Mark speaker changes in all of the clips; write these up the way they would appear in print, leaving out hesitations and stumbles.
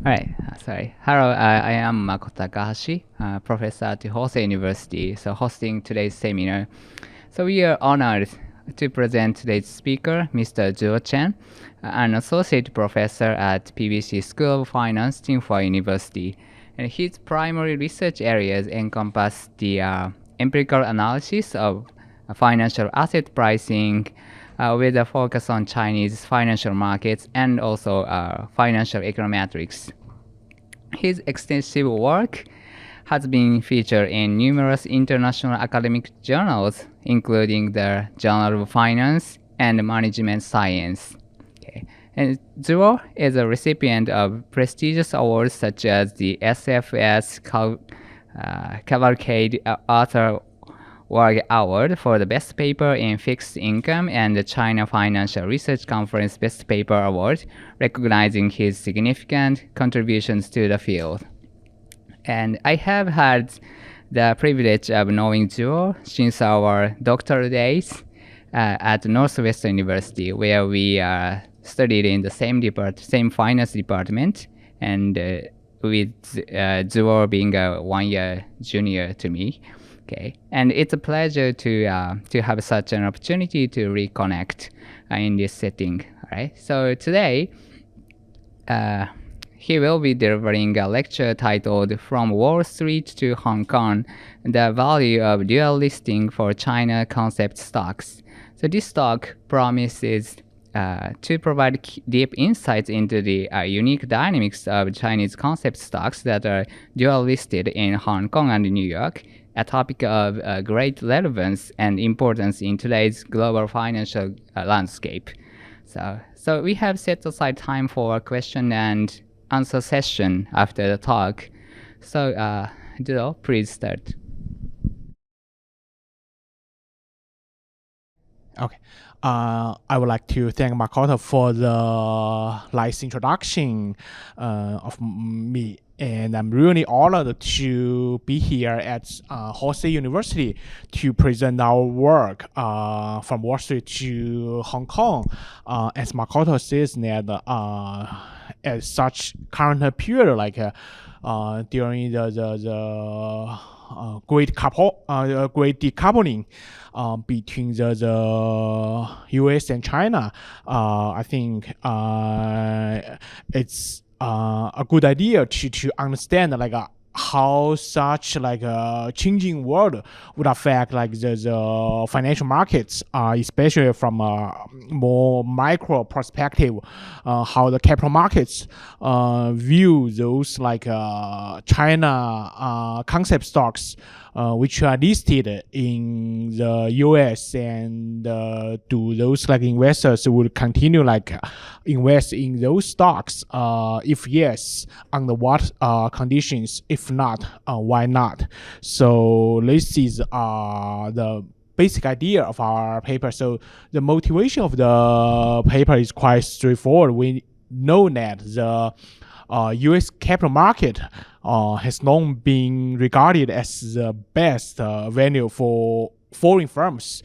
Speaker 1: Alright, sorry. Hello, I am Makoto Takahashi, professor at Hosei University, hosting today's seminar. So we are honored to present today's speaker, Mr. Zhuo Chen, an associate professor at PBC School of Finance, Tsinghua University. And his primary research areas encompass the empirical analysis of financial asset pricing, with a focus on Chinese financial markets and also financial econometrics. His extensive work has been featured in numerous international academic journals, including the Journal of Finance and Management Science. Okay. And Zhuo is a recipient of prestigious awards such as the SFS Cavalcade Arthur Warga Award for the Best Paper in Fixed Income and the China Financial Research Conference Best Paper Award, recognizing his significant contributions to the field. And I have had the privilege of knowing Zhuo since our doctoral days at Northwestern University, where we studied in the same finance department, and with Zhuo being a 1 year junior to me. Okay, and it's a pleasure to have such an opportunity to reconnect in this setting. All right, so today he will be delivering a lecture titled "From Wall Street to Hong Kong: The Value of Dual Listing for China Concept Stocks." So this talk promises to provide deep insights into the unique dynamics of Chinese concept stocks that are dual listed in Hong Kong and New York, a topic of great relevance and importance in today's global financial landscape. So we have set aside time for a question and answer session after the talk. So Zhuo, please start.
Speaker 2: Okay. I would like to thank Makoto for the nice introduction of me. And I'm really honored to be here at Hosei University to present our work from Wall Street to Hong Kong. As Makoto says, that at such current period, like during the great decoupling between the US and China, I think it's a good idea to understand like how such like a changing world would affect like the financial markets, especially from a more micro perspective, how the capital markets view those like China concept stocks which are listed in the US, and do those like investors would continue like invest in those stocks? If yes, under what conditions? If not, why not? So this is the basic idea of our paper. So the motivation of the paper is quite straightforward. We know that the US capital market has long been regarded as the best venue for foreign firms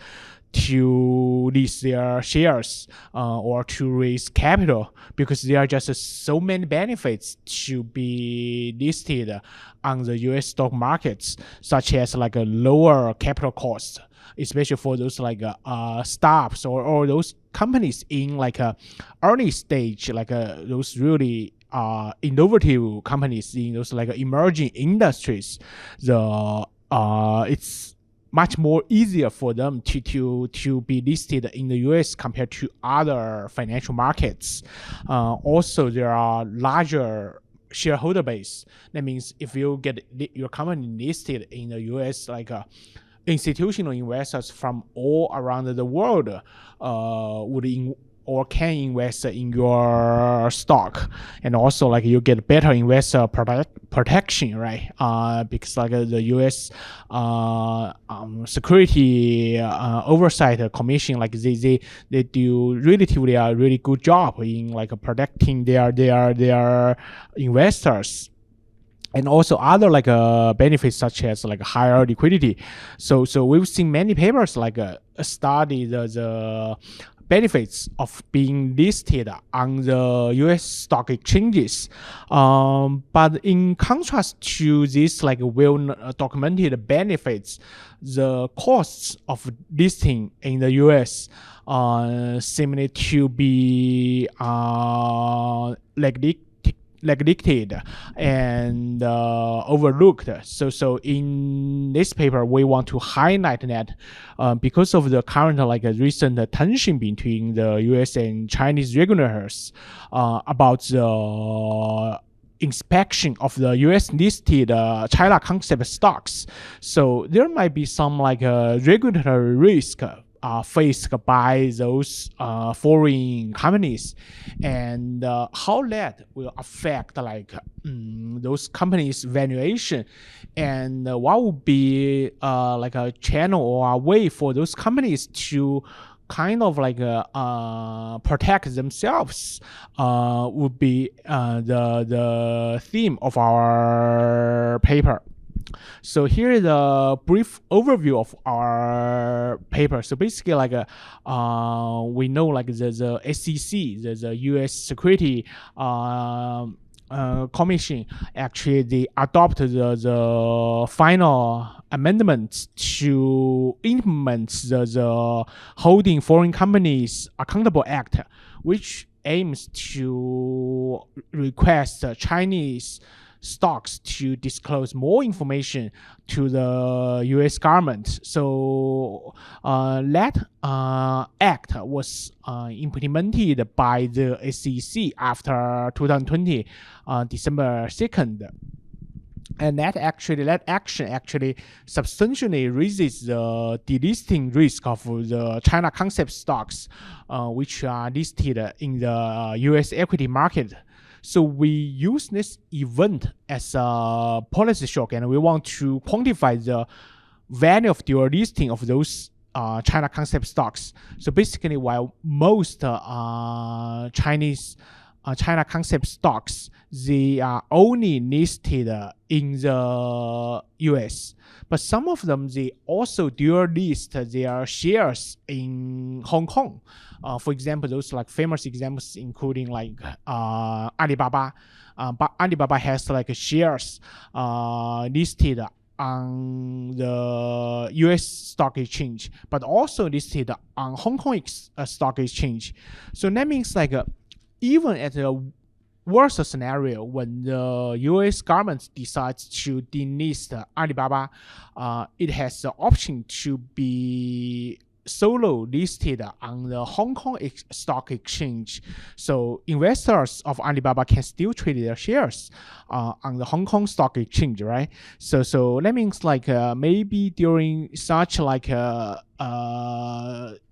Speaker 2: to list their shares or to raise capital, because there are just so many benefits to be listed on the US stock markets, such as like a lower capital cost, especially for those like startups or those companies in like a early stage, like those really innovative companies in those like emerging industries. It's much more easier for them to be listed in the US compared to other financial markets. Also, there are larger shareholder base. That means if you get your company listed in the US, like institutional investors from all around the world would can invest in your stock, and also like you get better investor protection, right? Because like the US Security Oversight Commission, like they do relatively a really good job in like protecting their investors. And also other like benefits such as like higher liquidity. So we've seen many papers like study the benefits of being listed on the US stock exchanges. But in contrast to these like well-documented benefits, the costs of listing in the US seem to be neglected and overlooked. So in this paper, we want to highlight that because of the current recent tension between the US and Chinese regulators about the inspection of the US listed China concept stocks, so there might be some regulatory risk faced by those foreign companies, and how that will affect those companies' valuation, and what would be a channel or a way for those companies to kind of protect themselves would be the theme of our paper. So here is a brief overview of our paper. So basically, we know the SEC, the U.S. Security Commission, actually they adopted the final amendments to implement the Holding Foreign Companies Accountable Act, which aims to request Chinese stocks to disclose more information to the U.S. government. So that act was implemented by the SEC after 2020, December 2nd. And that action actually substantially raises the delisting risk of the China concept stocks, which are listed in the U.S. equity market. So we use this event as a policy shock, and we want to quantify the value of dual listing of those China concept stocks. So basically, while most China concept stocks, they are only listed in the US, but some of them, they also dual list their shares in Hong Kong. For example, those famous examples including Alibaba. But Alibaba has shares listed on the US stock exchange, but also listed on Hong Kong stock exchange. So that means even at a worst scenario, when the US government decides to delist Alibaba, it has the option to be solo listed on the Hong Kong stock exchange. So investors of Alibaba can still trade their shares on the Hong Kong stock exchange, right? So that means maybe during such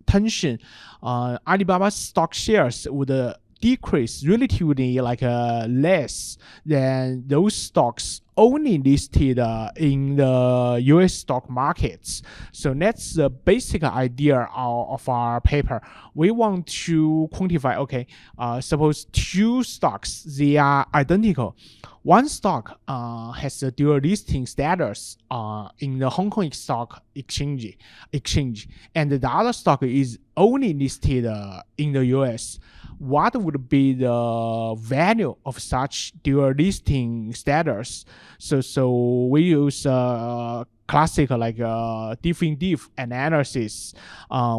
Speaker 2: tension, Alibaba's stock shares would decrease relatively less than those stocks only listed in the US stock markets. So that's the basic idea of our paper. We want to quantify, suppose two stocks, they are identical. One stock has a dual listing status in the Hong Kong stock exchange, and the other stock is only listed in the US. What would be the value of such dual listing status? So we use classic diff analysis.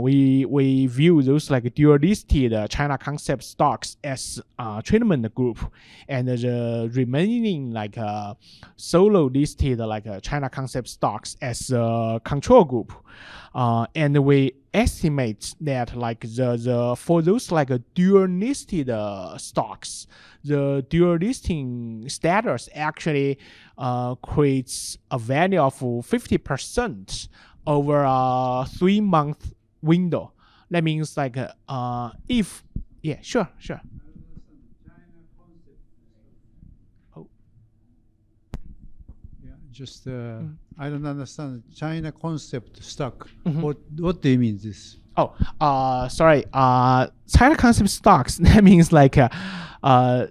Speaker 2: We view those dual listed China concept stocks as treatment group, and the remaining solo listed China concept stocks as a control group. And we estimate that for those dual listed stocks, the dual listing status actually creates a value of 50% over a 3-month window. That means if sure.
Speaker 3: Just I don't understand China concept stock. What do you mean this?
Speaker 2: Sorry. China concept stocks. That means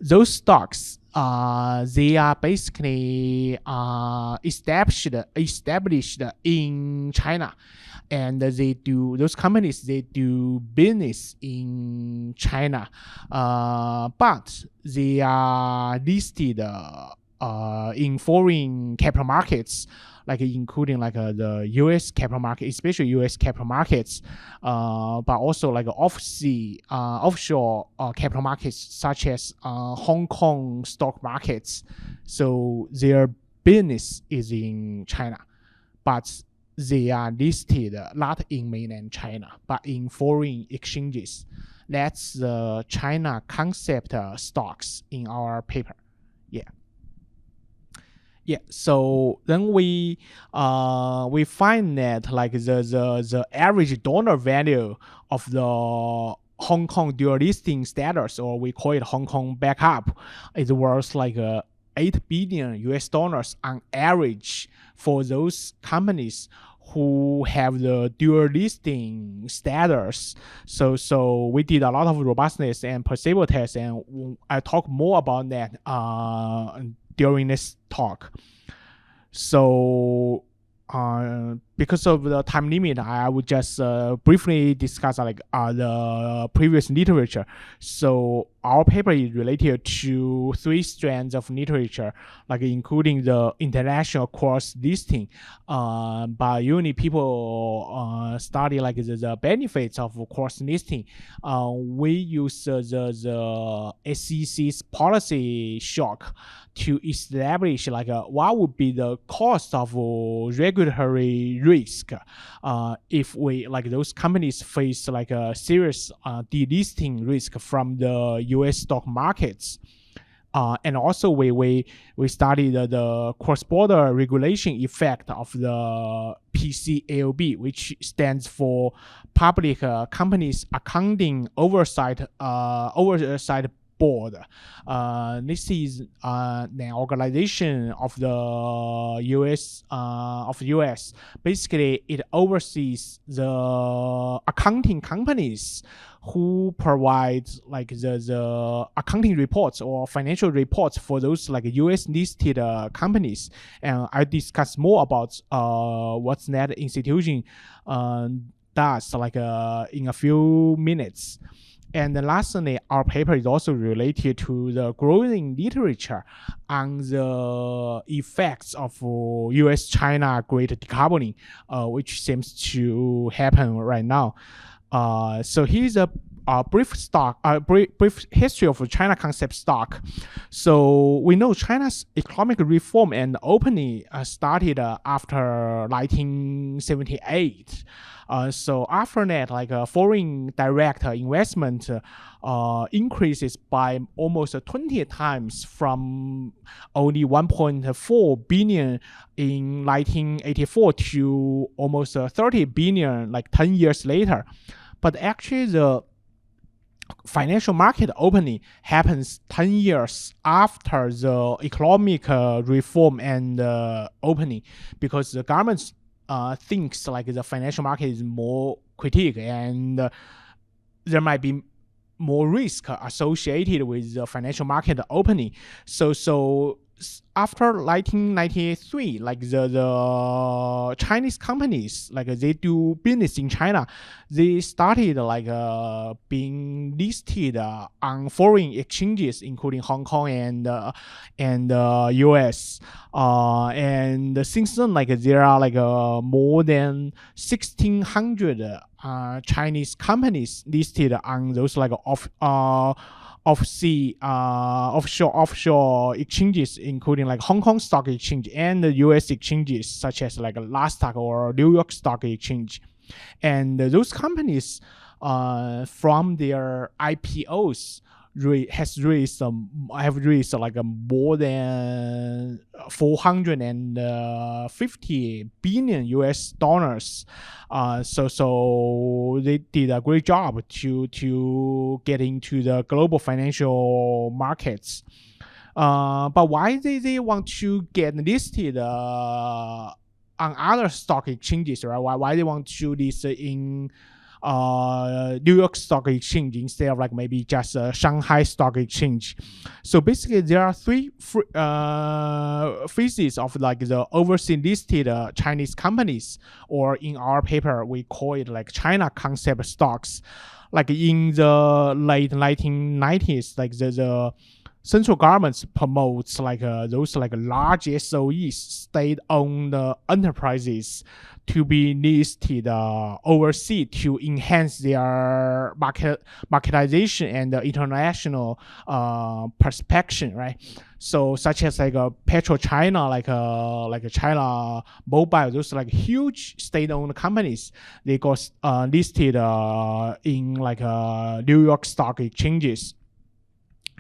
Speaker 2: those stocks. They are basically established in China, and those companies they do business in China, but they are listed in foreign capital markets, like including like the U.S. capital market, especially U.S. capital markets, but also like offshore capital markets such as Hong Kong stock markets. So their business is in China, but they are listed not in mainland China, but in foreign exchanges. That's the China concept stocks in our paper. Yeah, so then we find that like the average donor value of the Hong Kong dual listing status, or we call it Hong Kong backup, is worth like $8 billion on average for those companies who have the dual listing status. So we did a lot of robustness and placebo tests, and I talk more about that during this talk. So because of the time limit, I would just briefly discuss like the previous literature. So our paper is related to 3 strands of literature, like including the international cross listing. But usually people study like the benefits of cross listing. We use the SEC's policy shock to establish like what would be the cost of regulatory risk if we like those companies face like a serious delisting risk from the U.S. stock markets. And also we studied the cross-border regulation effect of the PCAOB, which stands for Public Companies Accounting Oversight Board. This is an organization of the US. Basically, it oversees the accounting companies who provide like the accounting reports or financial reports for those like US listed companies. And I discuss more about what that institution does like in a few minutes. And lastly, our paper is also related to the growing literature on the effects of US-China great decoupling, which seems to happen right now. So here's a brief history of China concept stock. So we know China's economic reform and opening started after 1978. So after that, like foreign direct investment increases by almost 20 times from only 1.4 billion in 1984 to almost 30 billion like 10 years later. But actually the financial market opening happens 10 years after the economic reform and opening, because the government thinks like the financial market is more critique and there might be more risk associated with the financial market opening. So after 1993, like the Chinese companies, like they do business in China, they started like being listed on foreign exchanges, including Hong Kong and US. And since then, like there are like more than 1,600 Chinese companies listed on those like offshore exchanges, including like Hong Kong Stock Exchange and the US exchanges such as like Nasdaq or New York Stock Exchange. And those companies from their IPOs have raised like more than $450 billion. So they did a great job to get into the global financial markets. But why they want to get listed on other stock exchanges, right? Why they want to list in New York Stock Exchange instead of like maybe just Shanghai Stock Exchange. So basically, there are three phases of like the overseas listed Chinese companies, or in our paper we call it like China concept stocks. Like in the late 1990s, like the central governments promotes like those like large SOEs, state-owned enterprises, to be listed overseas to enhance their marketization and international perspective, right? So such as like PetroChina, like a China Mobile, those like huge state-owned companies, they got listed in like New York Stock Exchanges.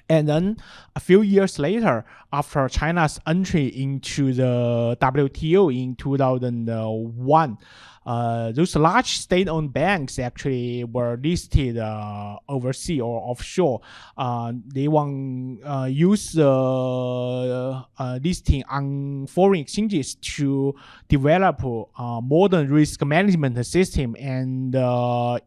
Speaker 2: And then a few years later, after China's entry into the WTO in 2001, those large state-owned banks actually were listed overseas or offshore. They want use listing on foreign exchanges to develop modern risk management system and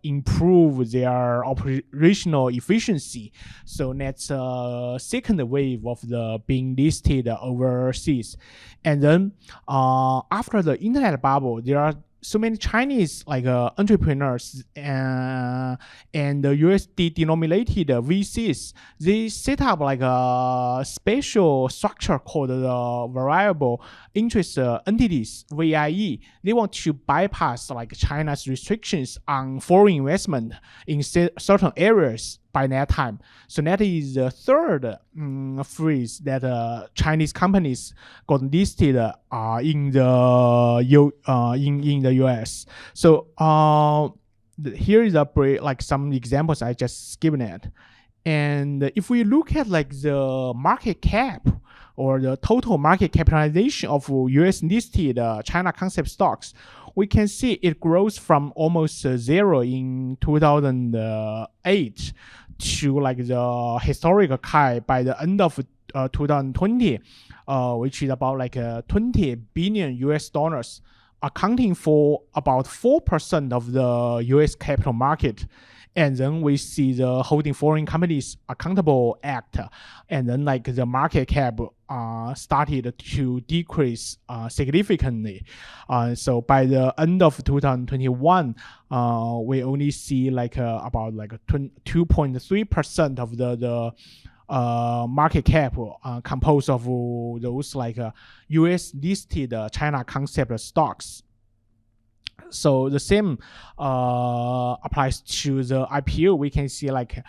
Speaker 2: improve their operational efficiency. So that's a second wave of the being listed overseas. And then after the internet bubble, there are so many Chinese like entrepreneurs and the USD denominated VCs. They set up like a special structure called the variable interest entities, VIE. They want to bypass like China's restrictions on foreign investment in certain areas by that time. So that is the third phrase that Chinese companies got listed in the US. So here is like some examples I just given it. And if we look at like the market cap or the total market capitalization of US listed China concept stocks, we can see it grows from almost zero in 2008 to like the historical high by the end of 2020, which is about like 20 billion US dollars, accounting for about 4% of the US capital market. And then we see the Holding Foreign Companies Accountable Act, and then like the market cap started to decrease significantly. So by the end of 2021, we only see like about like 2.3% of the market cap composed of those like US listed China concept stocks. So the same applies to the IPO. We can see like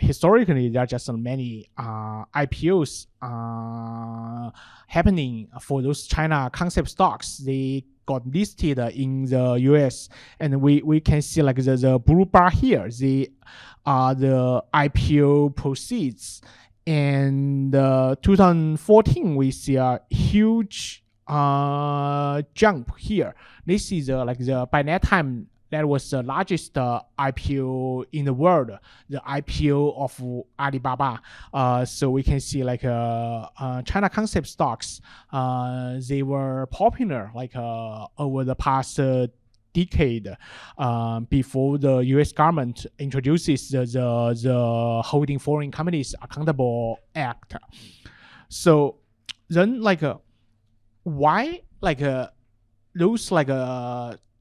Speaker 2: historically there are just many IPOs happening for those China concept stocks. They got listed in the US, and we can see like the blue bar here. They are the IPO proceeds. And 2014 we see a huge jump here. This is like by that time that was the largest IPO in the world, the IPO of Alibaba. So we can see like China concept stocks. They were popular like over the past decade before the US government introduces the Holding Foreign Companies Accountable Act. So then like why like those like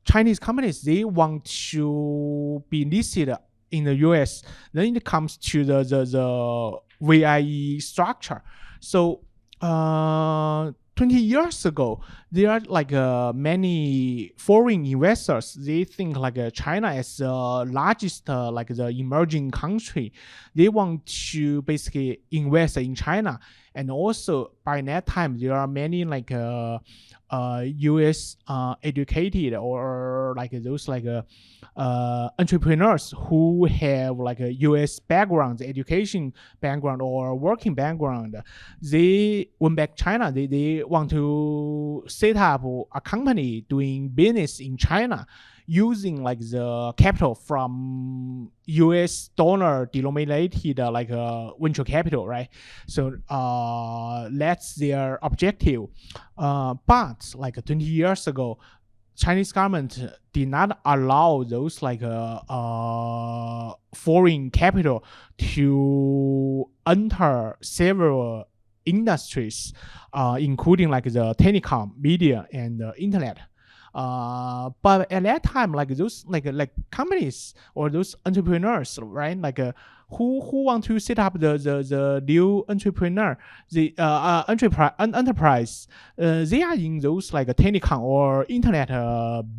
Speaker 2: Chinese companies, they want to be listed in the US? Then it comes to the VIE structure. So 20 years ago, there are like many foreign investors. They think like China is the largest like the emerging country. They want to basically invest in China. And also by that time, there are many like US educated or like those like entrepreneurs who have like a US background, education background or working background. They went back China. They want to set up a company doing business in China using like the capital from US dollar denominated like venture capital, right? So that's their objective. But like 20 years ago, Chinese government did not allow those like foreign capital to enter several industries, including like the telecom, media, and internet. But at that time, like those like companies or those entrepreneurs, right? Like who want to set up the new entrepreneur, the enterprise, they are in those like telecom or internet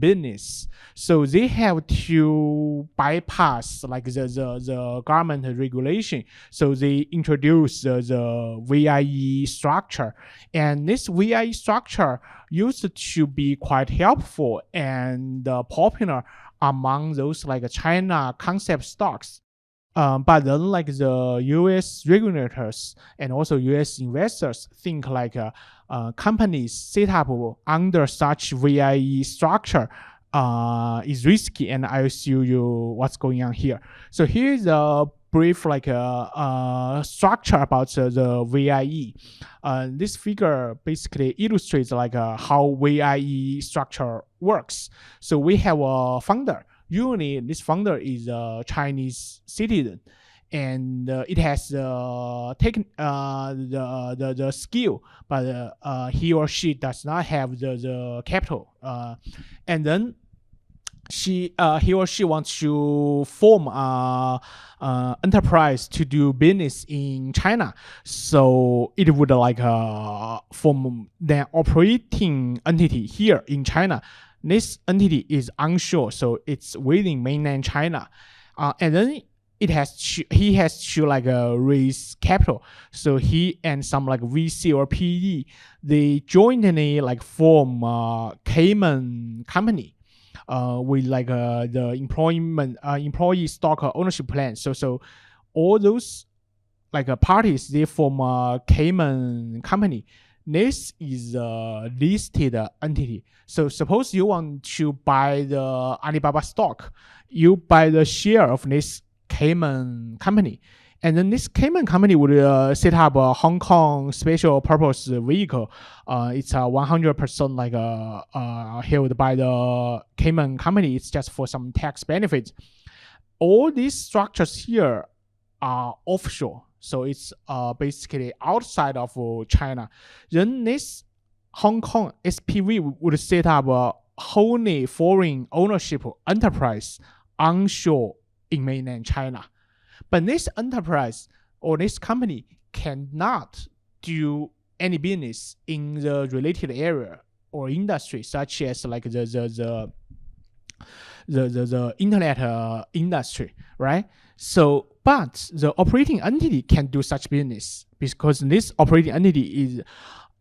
Speaker 2: business, so they have to bypass like the government regulation. So they introduce the VIE structure, and this VIE structure used to be quite helpful and popular among those like China concept stocks. But then like the US regulators and also US investors think like companies set up under such VIE structure is risky, and I'll show you what's going on here. So here's a brief like structure about the VIE. This figure basically illustrates like how VIE structure works. So we have a founder. Usually, this founder is a Chinese citizen, and it has taken the skill, but he or she does not have the capital. And then he or she wants to form enterprise to do business in China. So it would like form the operating entity here in China. This entity is onshore, so it's within mainland China, and then he has to like raise capital. So he and some like VC or PE, they jointly like form Cayman company with like the employee stock ownership plan. So all those like parties, they form a Cayman company. This is a listed entity. So suppose you want to buy the Alibaba stock, you buy the share of this Cayman company, and then this Cayman company would set up a Hong Kong special purpose vehicle. It's 100% like held by the Cayman company. It's just for some tax benefits. All these structures here are offshore. So it's basically outside of China. Then this Hong Kong SPV would set up a wholly foreign ownership enterprise onshore in mainland China. But this enterprise or this company cannot do any business in the related area or industry, such as like the internet industry, right? So, but the operating entity can do such business because this operating entity is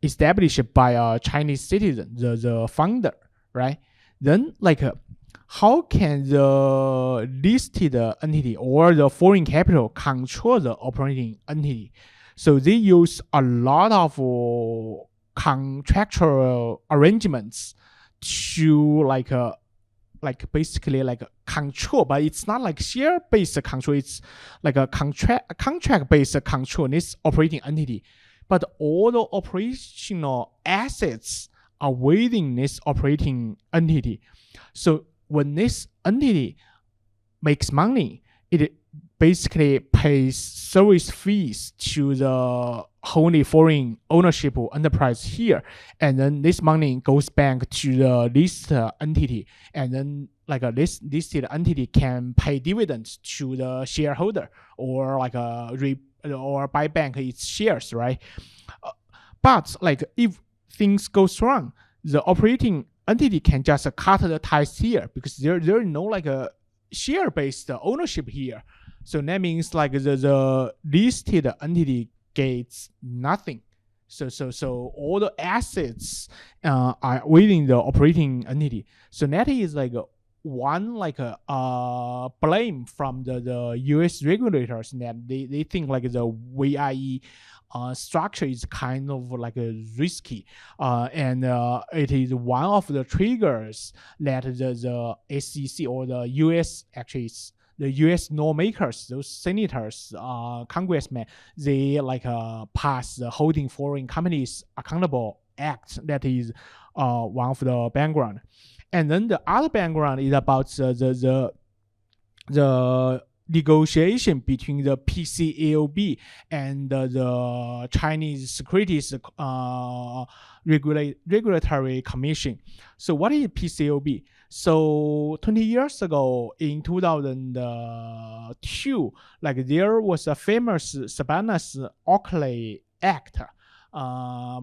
Speaker 2: established by a Chinese citizen, the founder, right? Then, like, how can the listed entity or the foreign capital control the operating entity? So they use a lot of contractual arrangements to like basically like control, but it's not like share-based control. It's like a contract-based control in this operating entity. But all the operational assets are within this operating entity. So when this entity makes money, it basically pays service fees to the wholly foreign ownership enterprise here, and then this money goes back to the listed entity, and then like this listed entity can pay dividends to the shareholder or like or buy back its shares, right? But like if things goes wrong, the operating entity can just cut the ties here because there is no like a share-based ownership here. So that means like the listed entity gets nothing. So all the assets are within the operating entity. So that is like one like blame from the US regulators that they think like the VIE structure is kind of like risky, and it is one of the triggers that the SEC or the US actually the US lawmakers, those senators, congressmen, they like pass the Holding Foreign Companies Accountable Act. That is one of the background. And then the other background is about the negotiation between the PCAOB and the Chinese Securities Regulatory Commission. So what is PCAOB? So 20 years ago, in 2002, like there was a famous Sarbanes-Oxley Act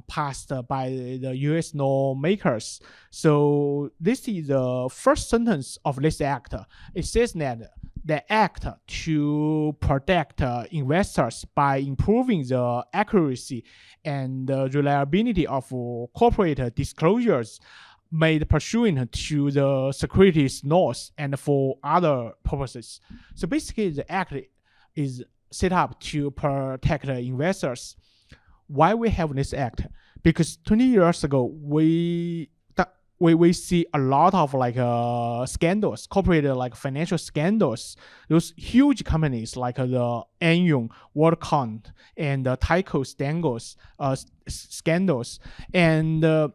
Speaker 2: passed by the U.S. lawmakers. So this is the first sentence of this act. It says that the act to protect investors by improving the accuracy and the reliability of corporate disclosures made pursuant to the securities laws and for other purposes. So basically, the act is set up to protect investors. Why we have this act? Because 20 years ago, we see a lot of like scandals, corporate like financial scandals. Those huge companies like the Anyong, WorldCom, and the Tyco scandals. And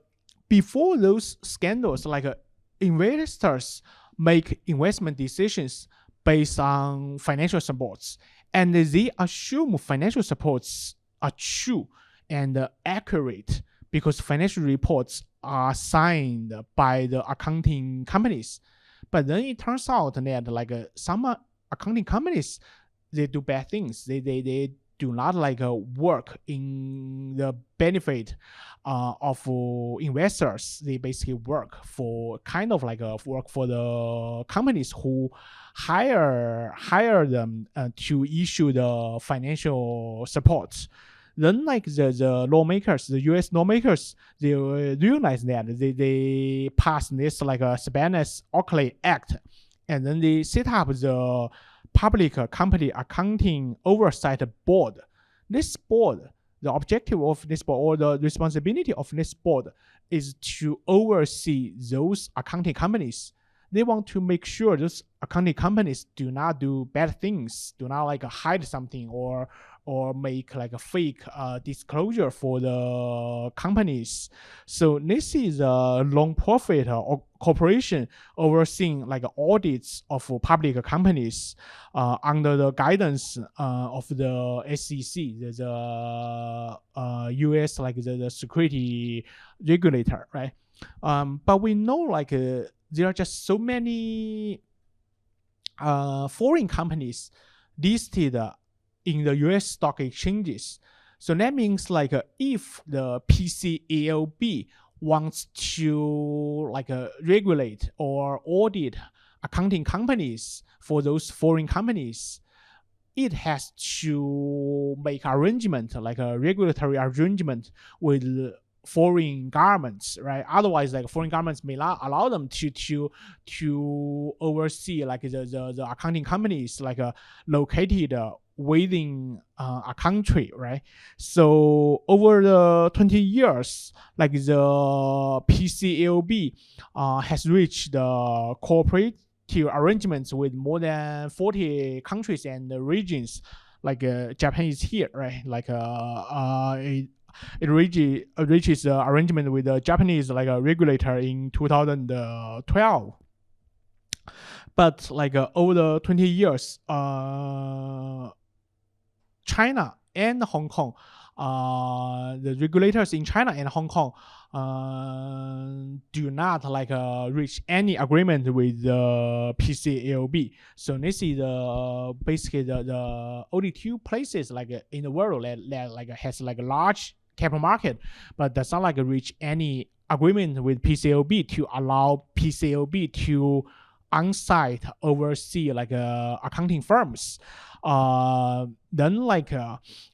Speaker 2: before those scandals, like investors make investment decisions based on financial supports, and they assume financial supports are true and accurate because financial reports are signed by the accounting companies. But then it turns out that like some accounting companies, they do bad things. They do not like work in the benefit of investors. They basically work for kind of like work for the companies who hire them to issue the financial support. Then like the lawmakers, the U.S. lawmakers, they realize that they passed this like a Sarbanes-Oxley Act, and then they set up the Public Company Accounting Oversight Board. This board, the objective of this board or the responsibility of this board is to oversee those accounting companies. They want to make sure those accounting companies do not do bad things, do not like hide something or make like a fake disclosure for the companies. So this is a non-profit corporation overseeing like audits of public companies under the guidance of the SEC, the US like the security regulator, right? But we know like there are just so many foreign companies listed in the US stock exchanges. So that means like if the PCAOB wants to like regulate or audit accounting companies for those foreign companies, it has to make arrangement, like a regulatory arrangement with foreign governments, right? Otherwise, like foreign governments may not allow them to oversee like the accounting companies like located within a country, right? So over the 20 years, like the PCAOB has reached the cooperative arrangements with more than 40 countries and regions. Like Japan is here, right? Like it reaches arrangement with the Japanese like a regulator in 2012. But like over the 20 years, China and Hong Kong, the regulators in China and Hong Kong do not like reach any agreement with the PCAOB. So this is basically the only two places like in the world that like has like a large capital market, but does not like reach any agreement with PCAOB to allow PCAOB to on-site oversee like accounting firms. Then like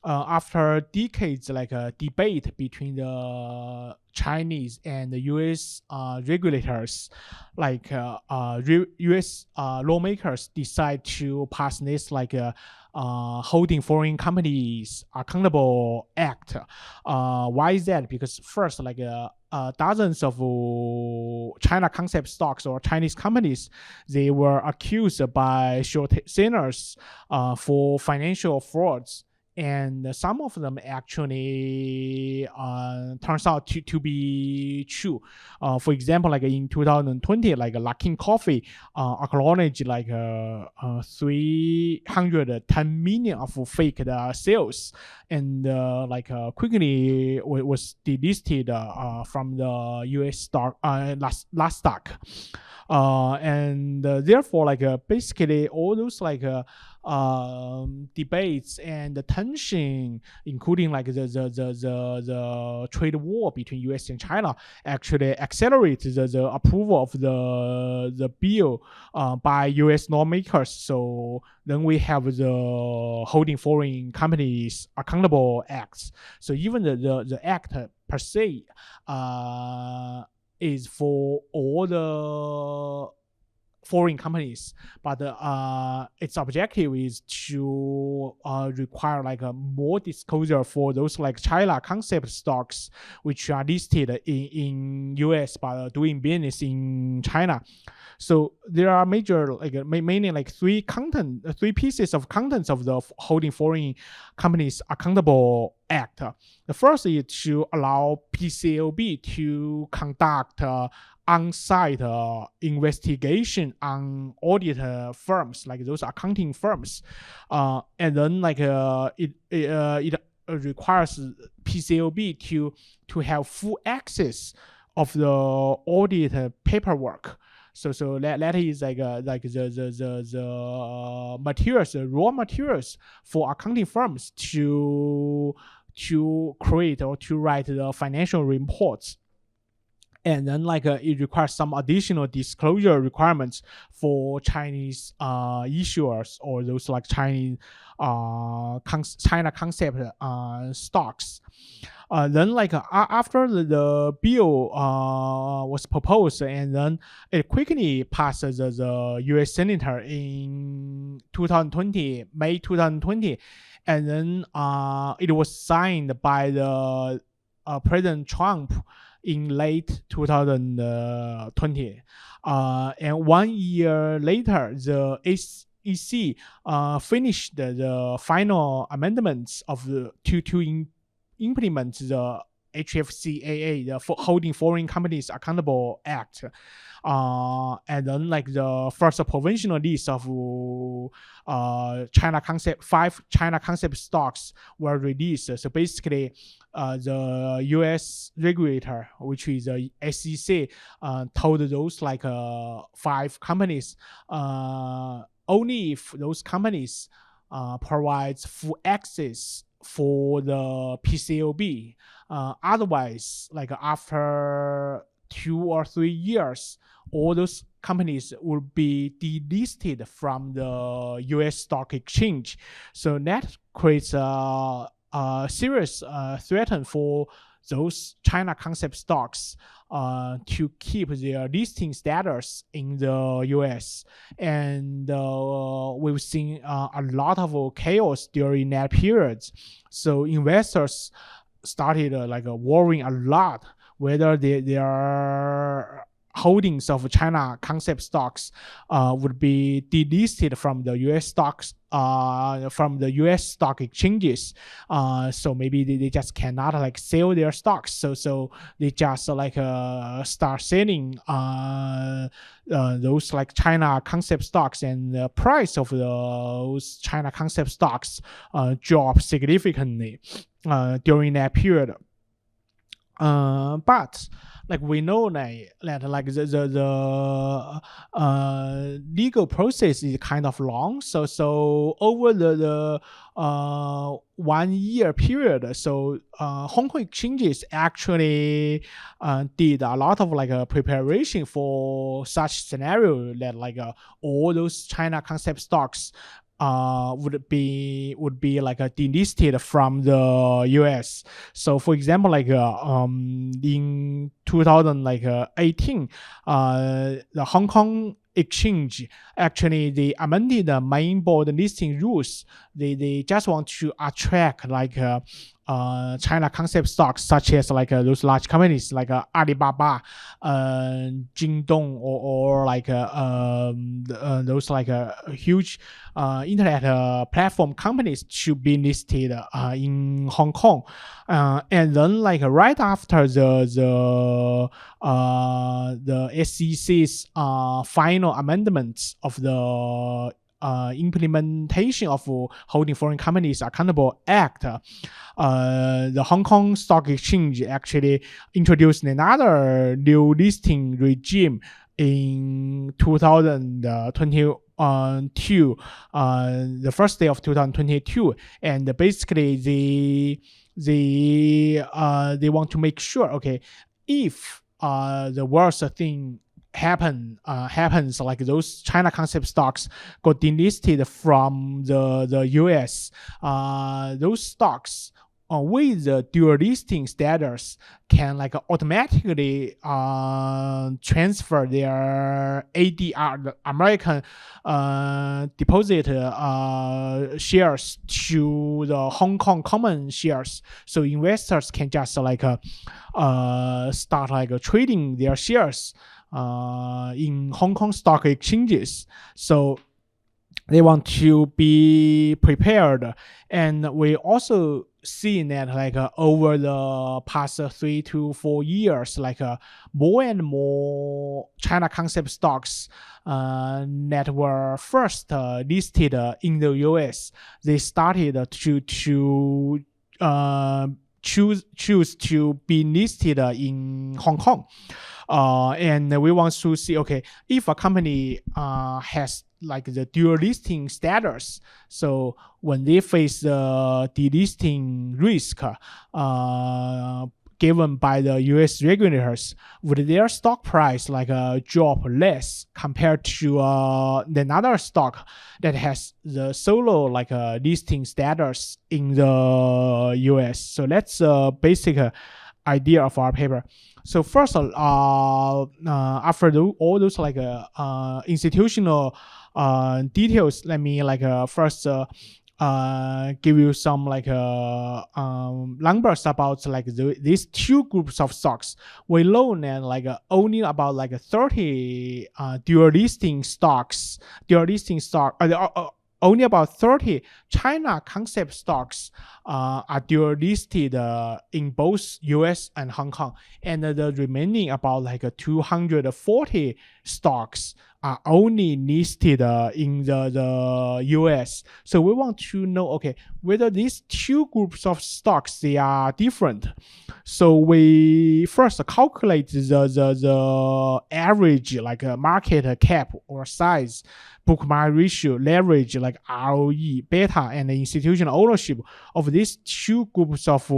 Speaker 2: after decades like debate between the Chinese and the US regulators, like US lawmakers decide to pass this like Holding Foreign Companies Accountable Act. Why is that? Because first, like dozens of China concept stocks or Chinese companies, they were accused by short sellers for financial frauds and some of them actually turns out to be true. For example, like in 2020, like Luckin Coffee acknowledged like 310 million of fake sales, and quickly was delisted from the US stock last stock. And therefore, basically all those debates and the tension, including the trade war between US and China, actually accelerated the approval of the bill by US lawmakers. So then we have the Holding Foreign Companies Accountable Act. So even the act per se is for all the foreign companies, but its objective is to require more disclosure for those China concept stocks which are listed in US but doing business in China. So there are major mainly three pieces of contents of the Holding Foreign Companies Accountable Act. The first is to allow PCAOB to conduct on-site investigation on audit firms, like those accounting firms, and then it requires PCAOB to have full access of the audit paperwork. So that is the materials, the raw materials for accounting firms to create or to write the financial reports. And then it requires some additional disclosure requirements for Chinese issuers or those Chinese China concept stocks. Then after the bill was proposed, and then it quickly passed the US Senator in May 2020, and then it was signed by the President Trump in late 2020. And 1 year later, the SEC finished the final amendments of to implement the HFCAA, the Holding Foreign Companies Accountable Act. And then the first provisional list of five China concept stocks were released. So basically, the US regulator, which is the SEC, told those 5 companies only if those companies provides full access for the PCAOB. Otherwise, after 2 or 3 years, all those companies will be delisted from the US stock exchange. So that creates a serious threat for those China concept stocks to keep their listing status in the US. And we've seen a lot of chaos during that period. So investors started worrying a lot whether their holdings of China concept stocks would be delisted from the US stocks, from the US stock exchanges. So maybe they just cannot sell their stocks. So they just start selling those China concept stocks, and the price of those China concept stocks dropped significantly during that period. But we know that the legal process is kind of long. So over the 1 year period, so Hong Kong exchanges actually did a lot of preparation for such scenario that all those China concept stocks would be delisted from the US. So for example, in 2018, the Hong Kong exchange actually they amended the main board listing rules. They just want to attract China concept stocks, such as like those large companies like Alibaba, Jingdong, or like those like huge internet platform companies should be listed in Hong Kong. And then like right after the SEC's final amendments of the implementation of Holding Foreign Companies Accountable Act, the Hong Kong Stock Exchange actually introduced another new listing regime in 2022, the first day of 2022, and basically they want to make sure, okay, if the worst thing happens, like those China concept stocks got delisted from the US, those stocks with the dual listing status can like automatically transfer their ADR, the American deposit shares, to the Hong Kong common shares. So investors can just like start like trading their shares in Hong Kong stock exchanges. So they want to be prepared. And we also see that like over the past 3 to 4 years, like more and more China concept stocks that were first listed in the US, they started to choose to be listed in Hong Kong. And we want to see, okay, if a company has like the dual listing status, so when they face the delisting risk given by the US regulators, would their stock price like drop less compared to another stock that has the solo like listing status in the US? So that's a basic idea of our paper. So first, after all those like institutional details, let me like first give you some like numbers about like these two groups of stocks. We know that like only about like 30 dual listing stocks, only about 30 China concept stocks are dual listed in both US and Hong Kong, and the remaining about like 240 stocks are only listed in the US. So we want to know, okay, whether these two groups of stocks, they are different. So we first calculate the average like market cap or size, book market ratio, leverage like ROE, beta, and the institutional ownership of these two groups of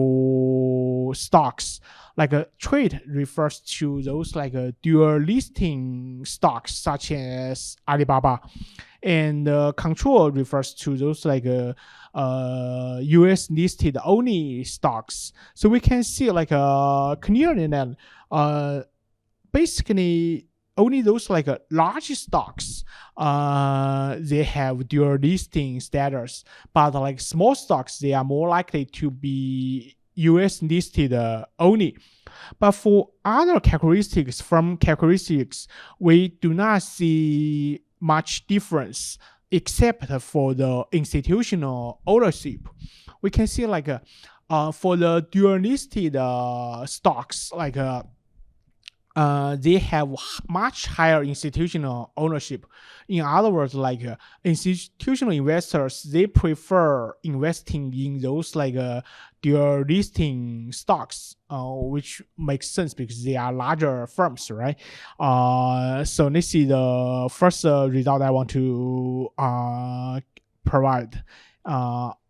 Speaker 2: stocks. Like a trade refers to those like dual listing stocks such as Alibaba, and control refers to those like US listed only stocks. So we can see like clearly that basically only those like large stocks they have dual listing status, but like small stocks, they are more likely to be US listed only. But for other characteristics, we do not see much difference except for the institutional ownership. We can see like for the dual listed stocks, like they have much higher institutional ownership. In other words, like institutional investors, they prefer investing in those like dual listing stocks, which makes sense because they are larger firms, right? So this is the first result I want to provide.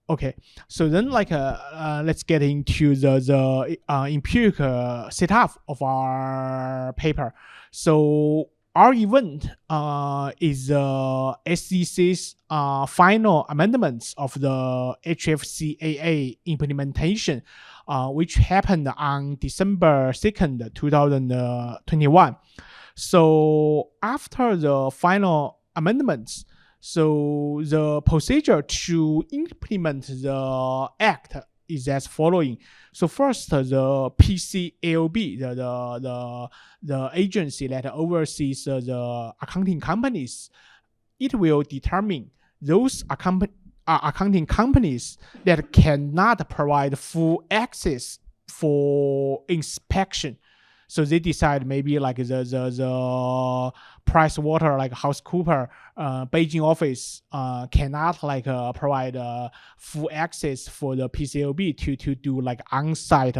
Speaker 2: Okay, so then like let's get into the empirical setup of our paper. So our event is the SEC's final amendments of the HFCAA implementation, which happened on December 2nd, 2021. So after the final amendments, so the procedure to implement the act is as following. So first, the PCAOB, the agency that oversees the accounting companies, it will determine those accounting companies that cannot provide full access for inspection. So they decide maybe like the Price Water, like HouseCooper, Beijing office cannot like provide full access for the PCAOB to do like on-site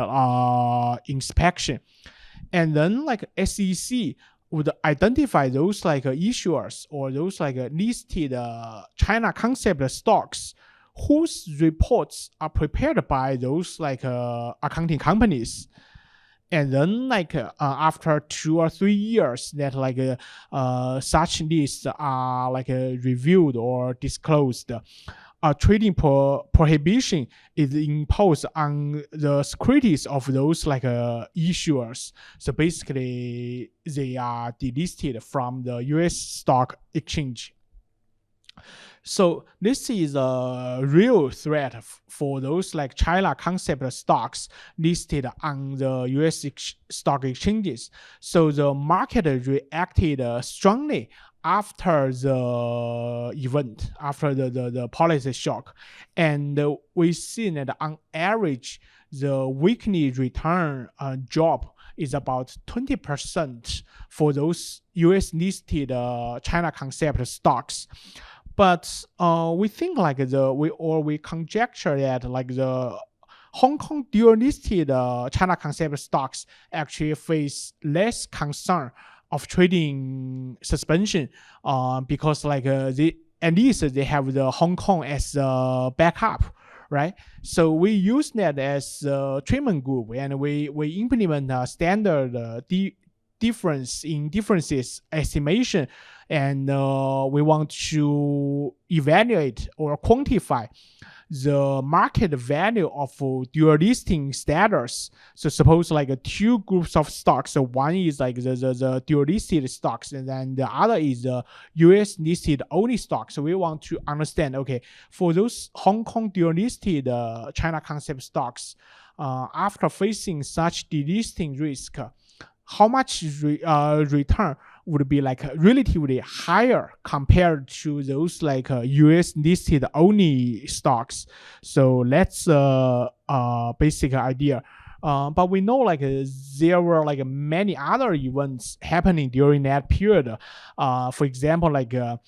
Speaker 2: inspection. And then like SEC would identify those like issuers or those like listed China concept stocks whose reports are prepared by those like accounting companies. And then like after 2 or 3 years that like such lists are like reviewed or disclosed, a trading prohibition is imposed on the securities of those like issuers. So basically they are delisted from the US stock exchange. So this is a real threat for those like China concept stocks listed on the US stock exchanges. So the market reacted strongly after the event, after the policy shock. And we see that on average, the weekly return drop is about 20% for those US listed China concept stocks. But we think like we conjecture that like the Hong Kong dual listed China concept stocks actually face less concern of trading suspension because like at least they have the Hong Kong as a backup, right? So we use that as a treatment group, and we implement a standard differences estimation, and we want to evaluate or quantify the market value of dual listing status. So suppose like 2 groups of stocks. So one is like the dual listed stocks, and then the other is the US listed only stocks. So we want to understand, okay, for those Hong Kong dual listed China concept stocks, after facing such delisting risk, how much return would be like relatively higher compared to those like US listed only stocks. So that's a basic idea. But we know like there were like many other events happening during that period. For example, like the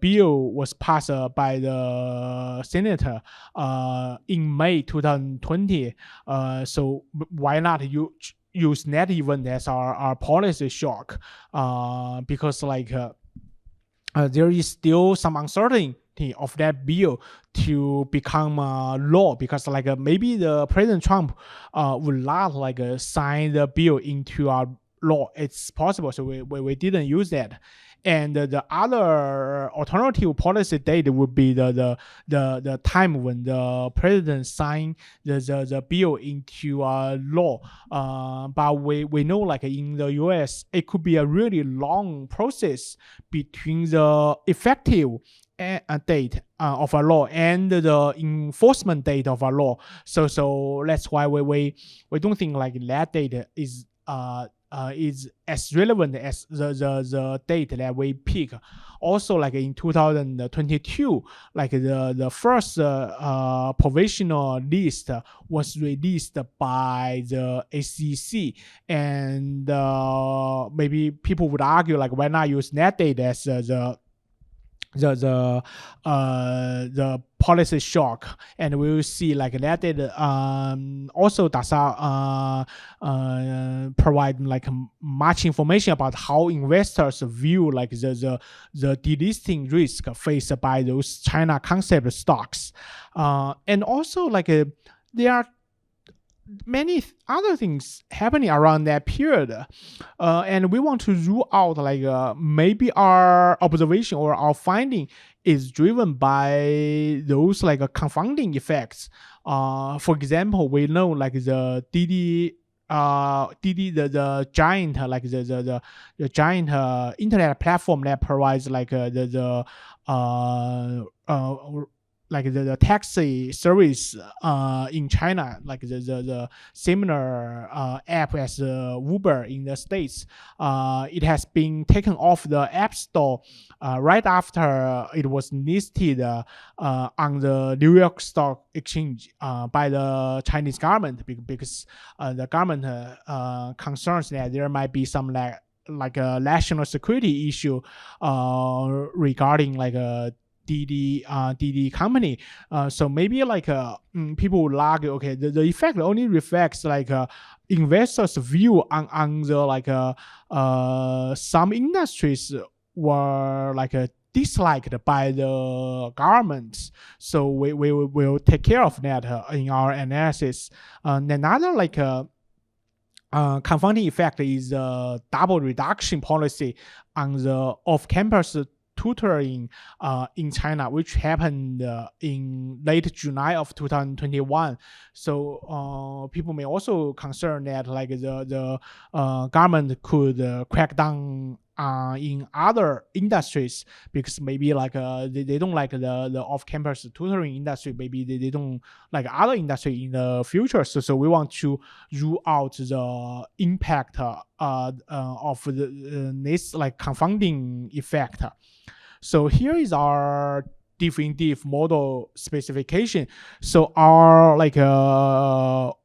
Speaker 2: bill was passed by the Senate in May 2020. So why not use that event as our policy shock, because like there is still some uncertainty of that bill to become law, because like maybe the President Trump would not like sign the bill into our law. It's possible, so we didn't use that. And the other alternative policy date would be the time when the president signed the bill into law. But we know like in the US, it could be a really long process between the effective date of a law and the enforcement date of a law. So that's why we don't think like that date is as relevant as the date that we pick. Also, like in 2022, like the first provisional list was released by the SEC, and maybe people would argue like why not use that date as the policy shock, and we will see like that data also does provide like much information about how investors view like the delisting risk faced by those China concept stocks, and also like there are many other things happening around that period, and we want to rule out like maybe our observation or our finding is driven by those like confounding effects. For example, we know like the Didi, the giant like the giant internet platform that provides like like the taxi service in China, like the similar app as Uber in the States, it has been taken off the App Store right after it was listed on the New York Stock Exchange by the Chinese government, because the government concerns that there might be some like a national security issue regarding like a DD company. So maybe like people would argue, okay, the effect only reflects like investors' view on the like some industries were like disliked by the government. So we will take care of that in our analysis. Another like confounding effect is the double reduction policy on the off-campus tutoring in China, which happened in late July of 2021. So people may also concern that like the government could crack down in other industries, because maybe like they don't like the off-campus tutoring industry. Maybe they don't like other industry in the future. So we want to rule out the impact of this like confounding effect. So here is our definitive model specification. So our like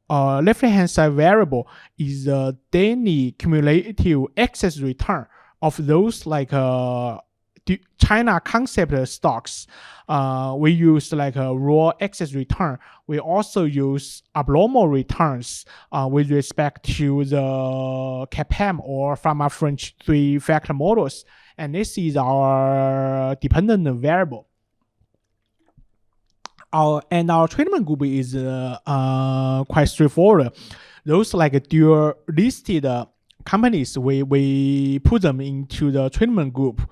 Speaker 2: left-hand side variable is the daily cumulative excess return of those like China concept stocks. We use like a raw excess return. We also use abnormal returns with respect to the CAPM or from our French three-factor models. And this is our dependent variable. Our treatment group is quite straightforward. Those like dual listed companies, we put them into the treatment group.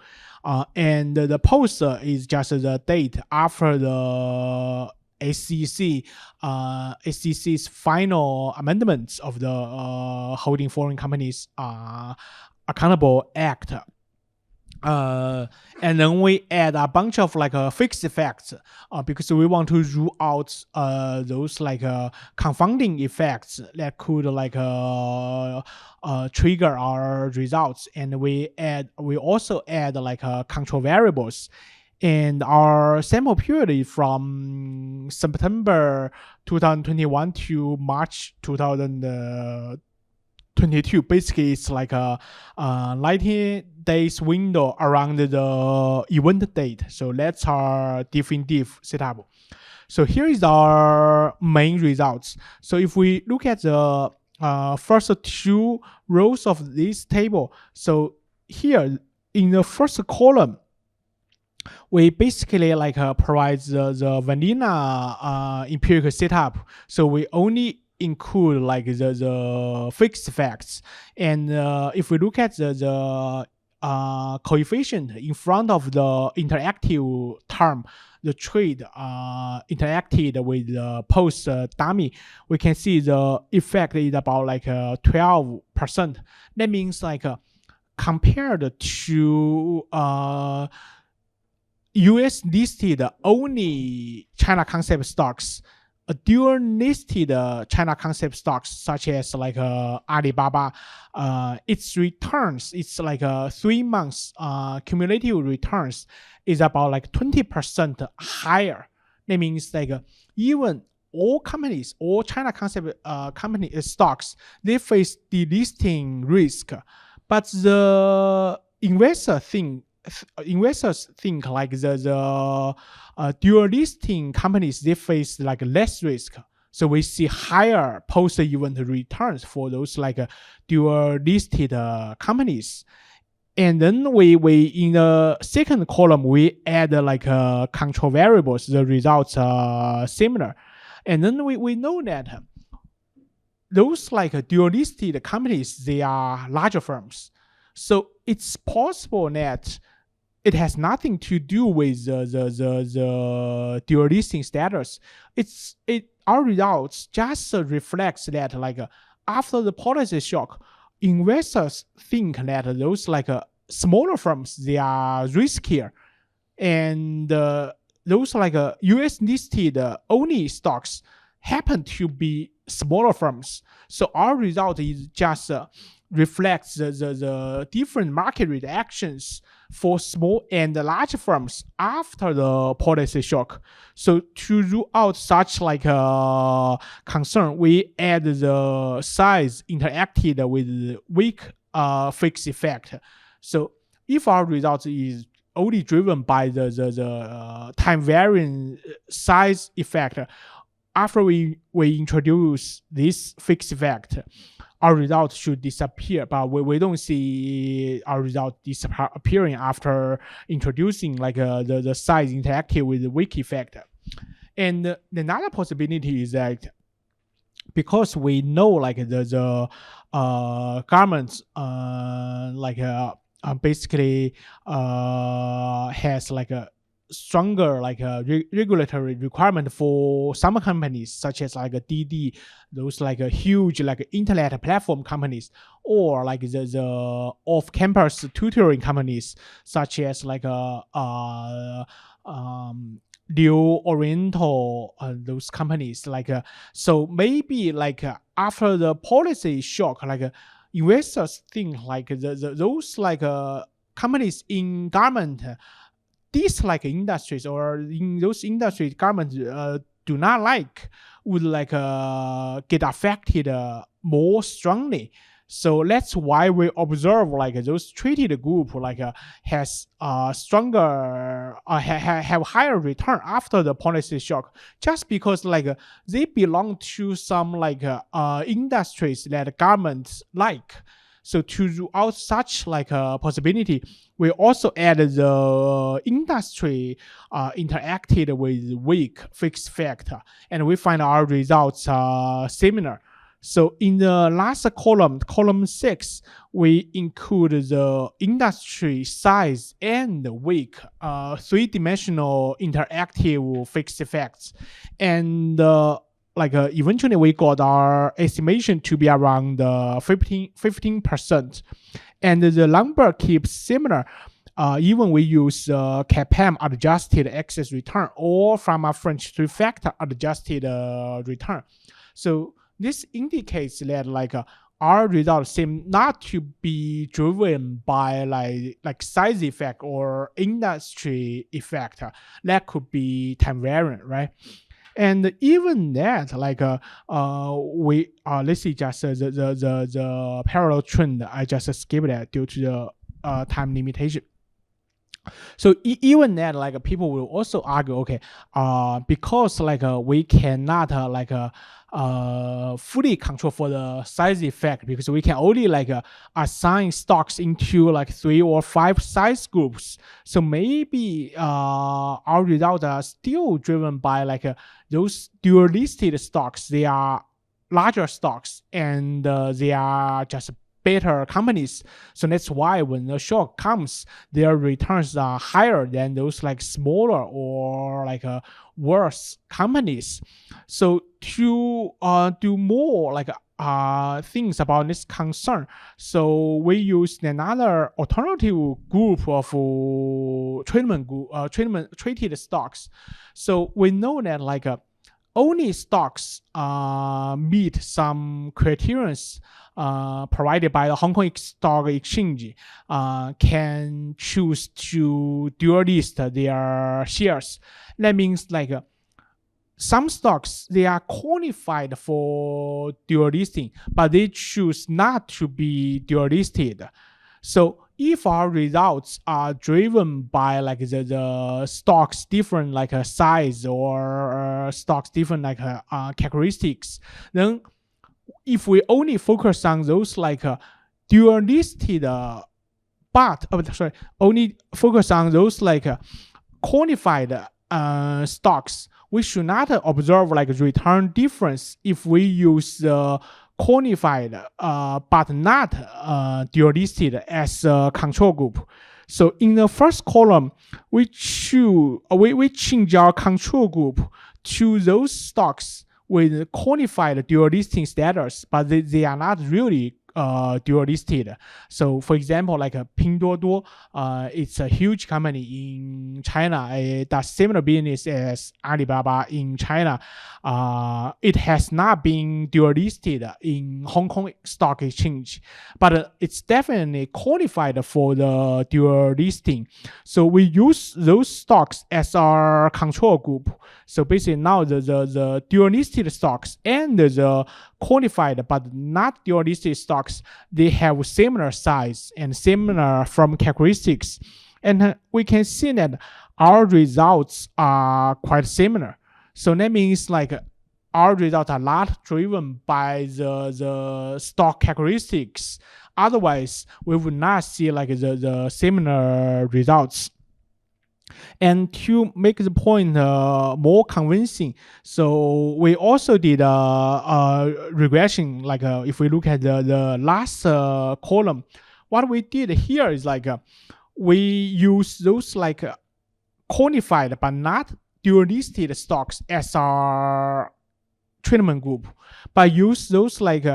Speaker 2: And the post is just the date after the SEC's final amendments of the Holding Foreign Companies Accountable Act. And then we add a bunch of like fixed effects because we want to rule out those like confounding effects that could like trigger our results. And we also add like control variables. And our sample period is from September 2021 to March 2022. Basically, it's like a 90 days window around the event date. So that's our definitive setup. So here is our main results. So if we look at the first two rows of this table, so here in the first column, we basically like provide the vanilla empirical setup. So we only include like the fixed facts. And if we look at the coefficient in front of the interactive term, the trade interacted with the post dummy, we can see the effect is about like 12%. That means like compared to US listed only China concept stocks, a dual listed China concept stocks such as like Alibaba, its returns, it's like 3 months cumulative returns is about like 20% higher. That means like even all companies, all China concept company stocks, they face delisting risk, but the investors think like the dual listing companies, they face like less risk. So we see higher post-event returns for those like dual listed companies. And then we in the second column, we add like control variables. The results are similar. And then we know that those like dual listed companies, they are larger firms. So it's possible that it has nothing to do with the dual listing status. Our results just reflects that like after the policy shock, investors think that those like smaller firms, they are riskier, and the those like US listed only stocks happen to be smaller firms. So our result is just reflects the different market reactions for small and large firms after the policy shock. So to rule out such like a concern, we add the size interacted with weak fixed effect. So if our result is only driven by the time varying size effect, after we introduce this fixed effect, our result should disappear, but we don't see our result disappearing after introducing like the size interactive with the weak effect. And another possibility is that because we know like the governments basically has like a stronger like regulatory requirement for some companies such as like a DD, those like a huge like internet platform companies, or like the off-campus tutoring companies such as like Leo Oriental, those companies like so maybe like after the policy shock, like investors think like those like companies in government dislike industries, or in those industries government do not like, would like get affected more strongly. So that's why we observe like those treated group like has stronger have higher return after the policy shock, just because like they belong to some like industries that governments like. So to rule out such like a possibility, we also added the industry interacted with weak fixed factor, and we find our results similar. So in the last column 6, we include the industry size and weak three-dimensional interactive fixed effects, and eventually we got our estimation to be around 15%, and the number keeps similar even we use CAPM adjusted excess return or from a French three-factor adjusted return. So this indicates that like our results seem not to be driven by like size effect or industry effect. That could be time variant, right? And even that, like we let's see just the parallel trend. I just skipped that due to the time limitation. So even that, like people will also argue, okay, because like we cannot fully control for the size effect, because we can only like assign stocks into like 3 or 5 size groups. So maybe our results are still driven by like those dual listed stocks. They are larger stocks and they are just better companies. So that's why when the shock comes, their returns are higher than those like smaller or like worse companies. So to do more like things about this concern, so we used another alternative group of traded stocks. So we know that like only stocks meet some criteria provided by the Hong Kong Stock Exchange can choose to dual list their shares. That means like some stocks, they are qualified for dual listing, but they choose not to be dual listed. So if our results are driven by like the stocks different like a size or stocks different like characteristics, then if we only focus on those like dual listed only focus on those like qualified stocks, we should not observe like return difference if we use qualified but not dual listed as a control group. So in the first column, we change our control group to those stocks with qualified dual listing status, but they are not really dual listed. So for example, like Pinduoduo, it's a huge company in China. It does similar business as Alibaba in China. It has not been dual listed in Hong Kong Stock Exchange, but it's definitely qualified for the dual listing. So we use those stocks as our control group. So basically now the dual listed stocks and the qualified but not dual listed stocks, they have similar size and similar firm characteristics. And we can see that our results are quite similar. So that means like our results are not driven by the stock characteristics. Otherwise, we would not see like the similar results. And to make the point more convincing, so we also did a regression. Like if we look at the last column, what we did here is like we use those like qualified but not dual listed stocks as our treatment group, but use those like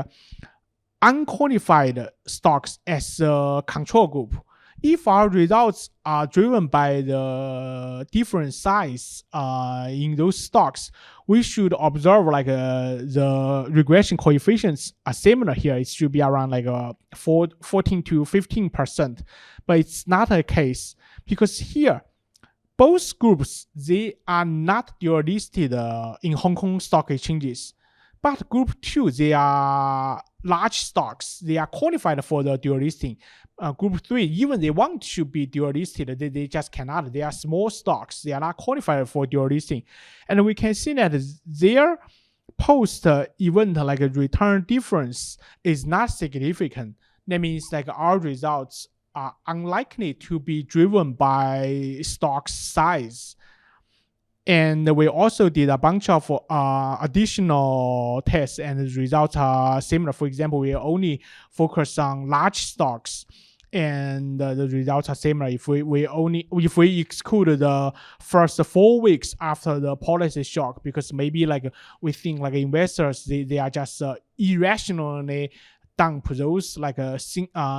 Speaker 2: unqualified stocks as a control group. If our results are driven by the different size in those stocks, we should observe like the regression coefficients are similar here. It should be around like 14 to 15%, but it's not the case because here, both groups, they are not dual listed in Hong Kong stock exchanges. But group 2, they are large stocks. They are qualified for the dual listing. Group 3, even they want to be dual listed, they just cannot. They are small stocks. They are not qualified for dual listing. And we can see that their post-event like return difference is not significant. That means like our results are unlikely to be driven by stock size. And we also did a bunch of additional tests, and the results are similar. For example, we only focus on large stocks, and the results are similar. If we exclude the first 4 weeks after the policy shock, because maybe like we think like investors they are just irrationally dump those like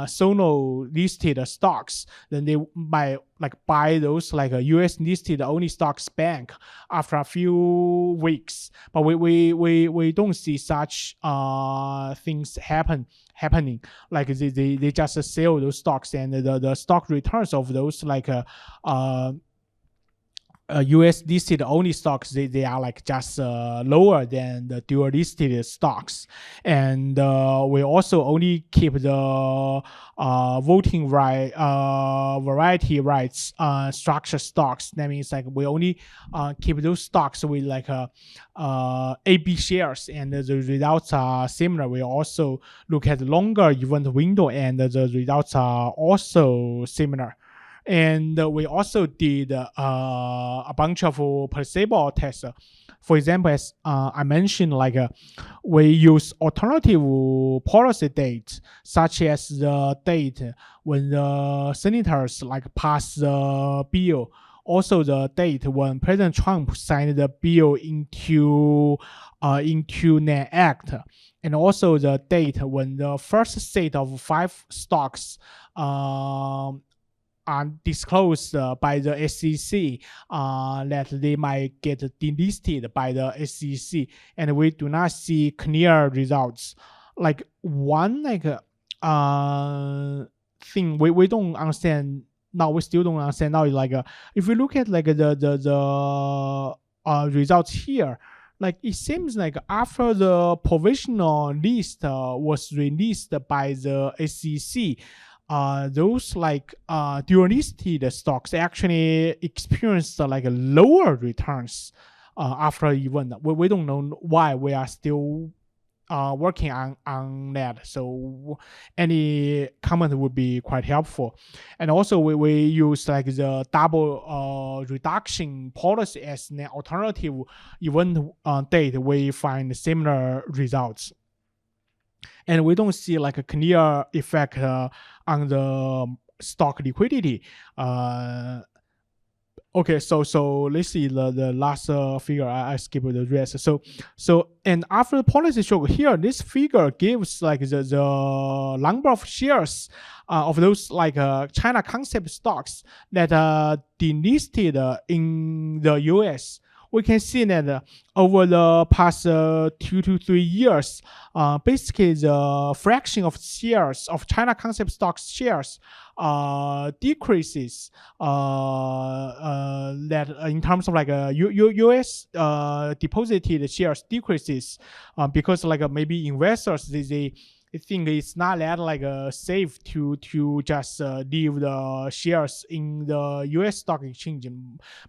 Speaker 2: solo listed stocks, then they might like buy those like US listed only stocks bank after a few weeks. But we don't see such things happening. Like they just sell those stocks, and the stock returns of those like US listed only stocks, they are like just lower than the dual listed stocks. And we also only keep the voting right variety rights structured stocks. That means like we only keep those stocks with like AB shares, and the results are similar. We also look at longer event window, and the results are also similar. And we also did a bunch of placebo tests. For example, as I mentioned, like we use alternative policy dates, such as the date when the senators like pass the bill, also the date when President Trump signed the bill into an act, and also the date when the first set of 5 stocks are disclosed by the SEC that they might get delisted by the SEC, and we do not see clear results. Like one thing we don't understand now, we still don't understand now is like if we look at like the results here, like it seems like after the provisional list was released by the SEC, those like dual listed stocks actually experienced like lower returns after event. We don't know why. We are still working on that. So any comment would be quite helpful. And also we use like the double reduction policy as an alternative event date. We find similar results. And we don't see like a clear effect on the stock liquidity. Okay, so let's see the last figure. I skip the rest. So and after the policy shock here, this figure gives like the number of shares of those like China concept stocks that are delisted in the US. We can see that over the past 2 to 3 years, basically the fraction of shares of China concept stocks shares decreases. That in terms of like US deposited shares decreases because like maybe investors they think it's not that like safe to just leave the shares in the US stock exchange.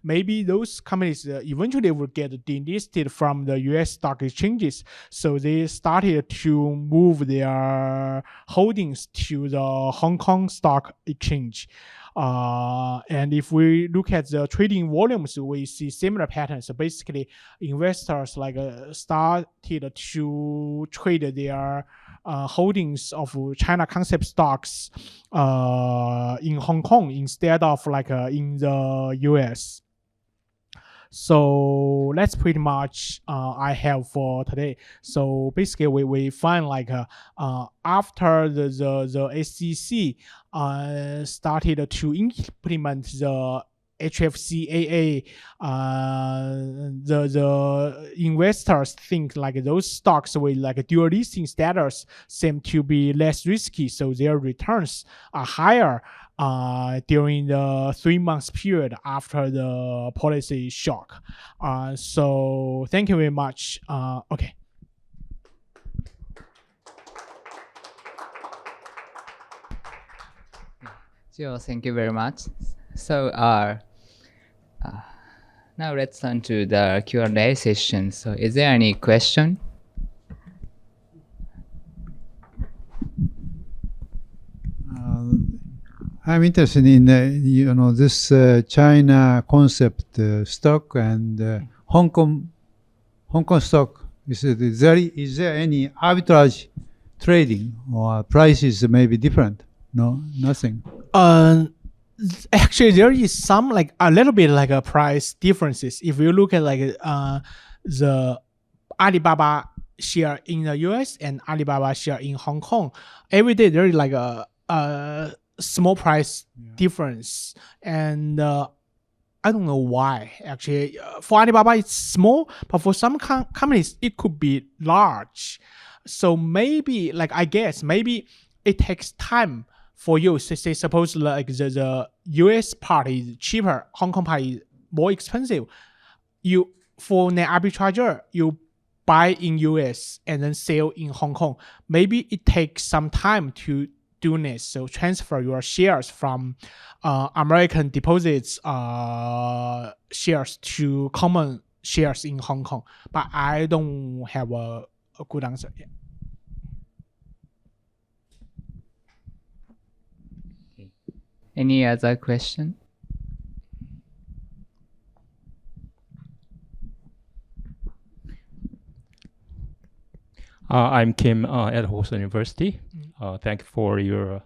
Speaker 2: Maybe those companies eventually will get delisted from the US stock exchanges. So they started to move their holdings to the Hong Kong stock exchange. And if we look at the trading volumes, we see similar patterns. So basically, investors like started to trade their holdings of China concept stocks in Hong Kong instead of like in the US. So that's pretty much I have for today. So basically we find like after the SEC started to implement the HFCAA, the investors think like those stocks with like dual listing status seem to be less risky, so their returns are higher during the 3 months period after the policy shock. So thank you very much. Okay.
Speaker 1: Zhuo, thank you very much. So now let's turn to the Q&A session. So is there any question?
Speaker 3: I'm interested in this China concept stock and Hong Kong stock. Is there any arbitrage trading or prices may be different? No, nothing.
Speaker 2: Actually, there is some like a little bit like a price differences. If you look at like the Alibaba share in the US and Alibaba share in Hong Kong, every day there is like a small price difference, and I don't know why. Actually, for Alibaba it's small, but for some companies it could be large. So maybe like I guess maybe it takes time for you. Say suppose like the US part is cheaper, Hong Kong part is more expensive. You for an arbitrager, you buy in US and then sell in Hong Kong. Maybe it takes some time to do this. So transfer your shares from American deposits shares to common shares in Hong Kong. But I don't have a good answer yet.
Speaker 1: Any other question?
Speaker 4: I'm Kim at Hostel University. Thank you for your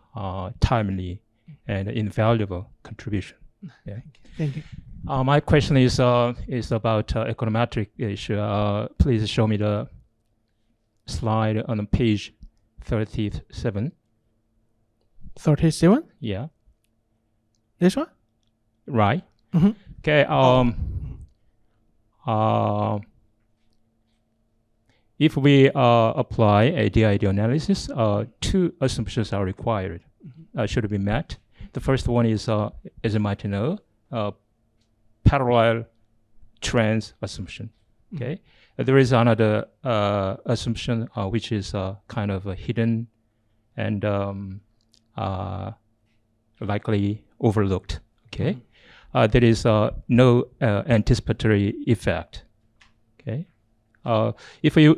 Speaker 4: timely and invaluable contribution. Yeah.
Speaker 2: Thank you.
Speaker 4: My question is about econometric issue. Please show me the slide on page 37.
Speaker 2: 37?
Speaker 4: Yeah.
Speaker 2: This one?
Speaker 4: Right.
Speaker 2: Mm-hmm.
Speaker 4: Okay. If we apply a DID analysis, 2 assumptions are required. Should be met. The first one is, as you might know, parallel trends assumption. Okay. There is another assumption which is kind of hidden and likely overlooked. Okay. There is no anticipatory effect. Okay. If we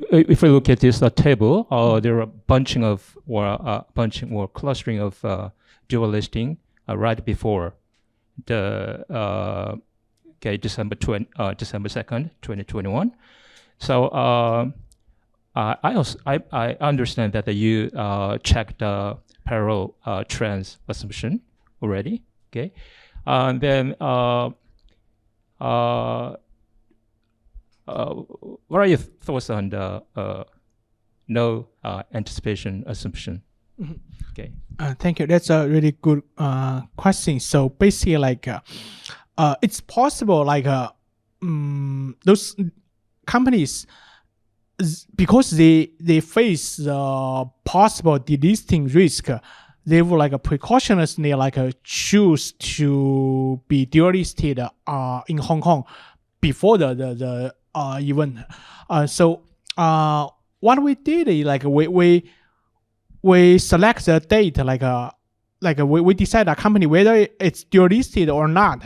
Speaker 4: look at this table, there are a bunching or clustering of dual listing right before the December 2nd, 2021. So I understand that you checked the parallel trends assumption already. Okay, and then what are your thoughts on the no anticipation assumption? Okay.
Speaker 2: Thank you. That's a really good question. So basically, like, it's possible, like, those companies, because they face the possible delisting risk, they will like precautionously like choose to be dual-listed in Hong Kong before the event. So what we did is like we select the date, like we decide a company whether it's dual-listed or not.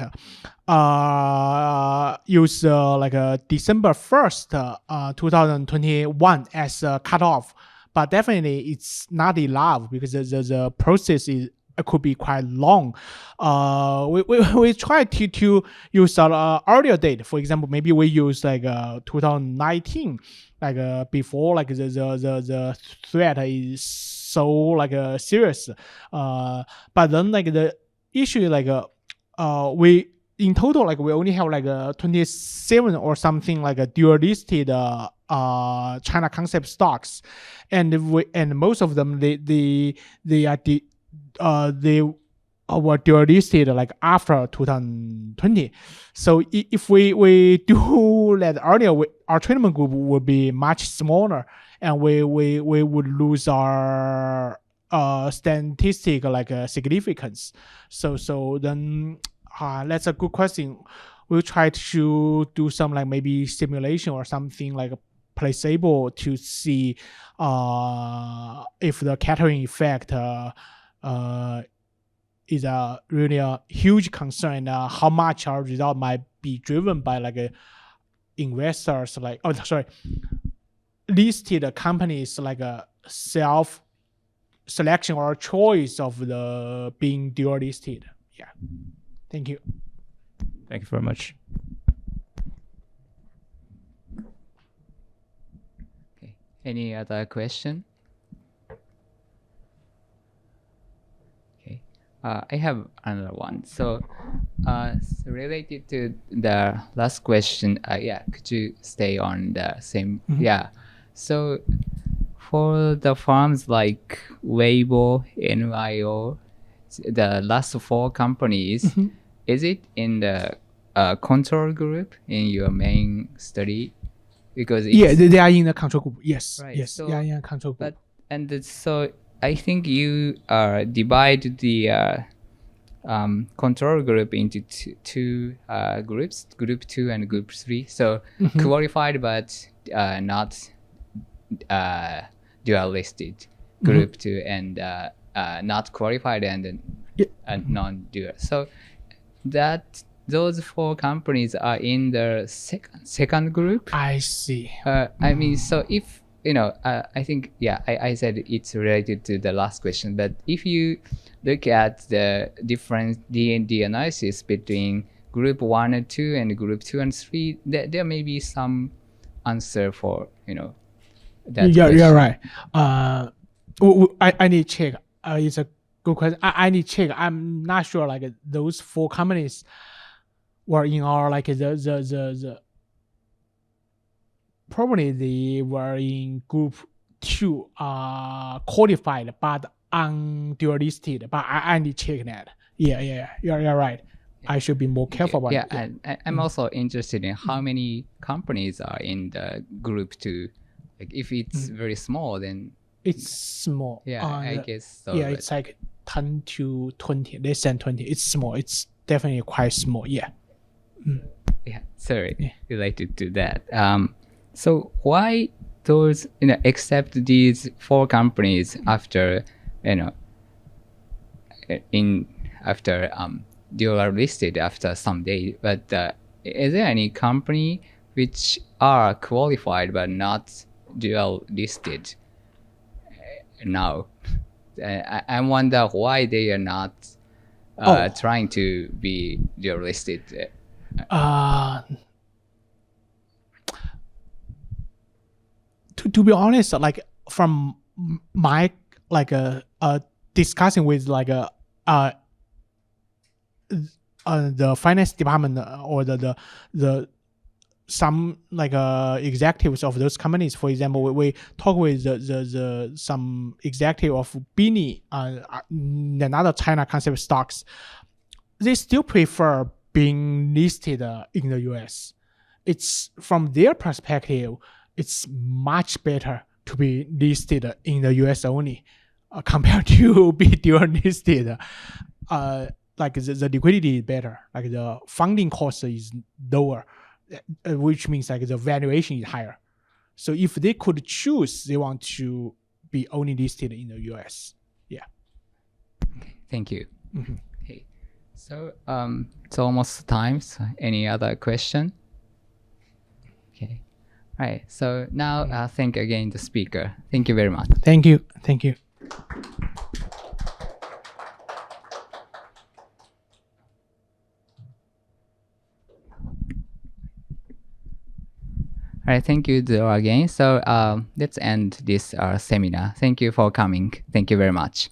Speaker 2: Use December 1st, 2021 as a cutoff, but definitely it's not enough because the process could be quite long. We try to use an earlier date. For example, maybe we use like 2019, like before like the threat is so like serious. But then like the issue is like we in total like we only have like 27 or something like a dual-listed China concept stocks, and most of them they were dual-listed like after 2020. So if we do that earlier, our treatment group would be much smaller, and we would lose our statistic like significance. So then that's a good question. We'll try to do some like maybe simulation or something like a placebo to see if the catering effect is a really a huge concern. How much our result might be driven by like investors, like listed companies like a self selection or choice of the being dual listed. Yeah. Thank you.
Speaker 4: Thank you very much.
Speaker 1: Okay. Any other question? Okay. I have another one. So, related to the last question, could you stay on the same?
Speaker 2: Mm-hmm.
Speaker 1: Yeah. So, for the firms like Weibo, NYO, the last four companies,
Speaker 2: Mm-hmm.
Speaker 1: Is it in the control group in your main study? Because
Speaker 2: they are in the control group. Yes,
Speaker 1: right.
Speaker 2: Yes,
Speaker 1: So,
Speaker 2: they are in the control group.
Speaker 1: So I think you divide the control group into two groups, group 2 and group 3. So
Speaker 2: Mm-hmm.
Speaker 1: qualified but not dual listed, group 2, and not qualified and non-dual. So that those four companies are in the second group.
Speaker 2: I see.
Speaker 1: I mean, so if I think I said it's related to the last question, but if you look at the different D&D analysis between group 1 and 2 and group 2 and 3, there may be some answer for that
Speaker 2: Yeah,
Speaker 1: question.
Speaker 2: you're right. I need to check. It's a good question. I need to check. I'm not sure like those four companies were in our like the probably they were in group 2 qualified but undual listed. But I need to check that. Yeah. You're right. I should be more careful about it.
Speaker 1: And I'm also interested in how many companies are in the group 2. Like if it's very small, then
Speaker 2: It's small.
Speaker 1: I guess so.
Speaker 2: Yeah,
Speaker 1: but-
Speaker 2: it's like 10 to 20, less than 20. It's small. It's definitely quite small. Yeah.
Speaker 1: Sorry, related to that. So why those, except these four companies after, dual listed after some day, but is there any company which are qualified but not dual listed now? I wonder why they are not trying to be dual listed.
Speaker 2: To be honest, like from my like discussing with like the finance department or the some like executives of those companies. For example, we talk with the some executive of Bini, another China concept stocks. They still prefer being listed in the US. It's from their perspective, it's much better to be listed in the US only compared to be dual listed. Like the liquidity is better, like the funding cost is lower, which means like the valuation is higher. So if they could choose, they want to be only listed in the US. Yeah.
Speaker 1: Thank you.
Speaker 2: Mm-hmm.
Speaker 1: Okay. So it's almost time. So any other question? Okay. All right. So now thank again the speaker. Thank you very much.
Speaker 2: Thank you. Thank you.
Speaker 1: All right, thank you, Zhuo, again. So let's end this seminar. Thank you for coming. Thank you very much.